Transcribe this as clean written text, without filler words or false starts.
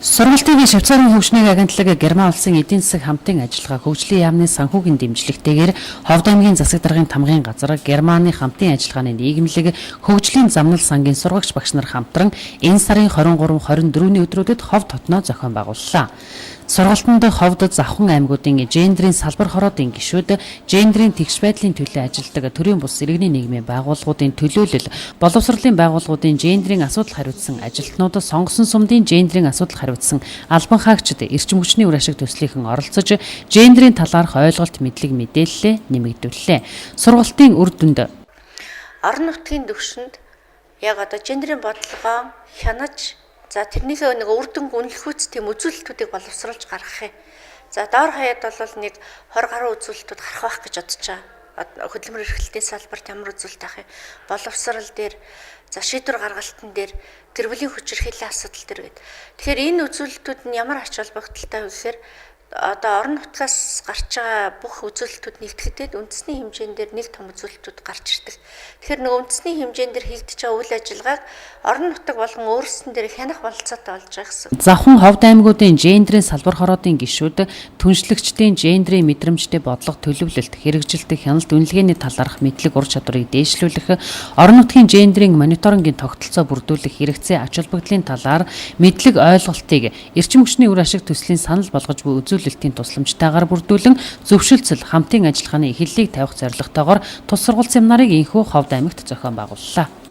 Сургалтын Швейцарын хөгжлийн агентлаг Герман улсын эдийн засаг хамтын ажиллагаа хөгжлийн яамны санхүүгийн дэмжлэгтэйгээр Ховд аймгийн засаг даргын тамгын газар Германы хамтын ажиллагааны нийгэмлэг хөгжлийн замнал сангийн сургагч багш нар хамтран энэ сарын 23-24-ний өдрүүдэд Ховд хотноо зохион байгууллаа. Сургалтанд Ховд Завхан аймагуудын гендрийн салбар хороодын гишүүд, гендрийн тэгш байдлын төлөө ажилладаг төрийн бус иргэний нийгмийн байгууллагуудын төлөөлөл, боловсролын байгууллагуудын гендрийн асуудал хариуцсан ажилтнууд, сонгосон сумдын гендрийн асуудал хариуцсан албан хаагчид, эрчим хүчний үр ашиг төслийнхэн оролцож, гендрийн талаарх ойлголт мэдлэг мэдээлэлээ нэмэгдүүллээ. Сургалтын үр дүнд орон нутгийн түвшинд яг одоо гендрийн бодлогоо хянаж тэрнийхээ нэг үр дүн үнэлэхүйц тийм үзүүлэлтүүдийг боловсруулж гаргах юм. За доор хаяад бол нэг 20 гаруй үзүүлэлтүүд гарах байх гэж бодож байгаа. Хөдөлмөр эрхлэлтийн салбарт ямар үзүүлэлт авах юм? Боловсрал дээр, шийдвэр гаргалтын дээр, гэр бүлийн хүч хэрхээлийн асуудал дээр гэдэг. Тэгэхээр энэ үзүүлэлтүүд нь ямар ач холбогдолтой вэ гэхээр одоо орон нутгаас гарч байгаа бүх үзүүлэлтүүд нэгтгэхэд үндэсний хэмжээндээр нэг том үзүүлэлтүүд гарч ирдэг. Тэгэхээр нэг үндэсний хэмжээндээр хийгдэж байгаа үйл ажиллагааг орон нутаг болгон өөрсдөн дээр хянах бололцоотой болж байгаа гэсэн. Завхан Ховд аймагуудын гендрийн салбар хороодын гишүүд, түншлэгчдийн гендрийн мэдрэмжтэй бодлого төлөвлөлт, хэрэгжилт, хяналт үнэлгээний талаарх мэдлэг ур чадварыг дээшлүүлэх, орон нутгийн гендрийн мониторингийн тогтолцоо бүрдүүлэх хэрэгцээ ач холбогдлын талаар мэдлэг ойлголтыг эрчим хүчний үр ашиг төслийн санал болгож буй үзүүлэлтийн тусламжтайгаар бүрдүүлэн зөвшөлтсөл хамтын ажиллагааны эхлэлийг тавих зорилготойгоор тус сургалт семинарыг инхүү Ховд аймагт зохион байгууллаа.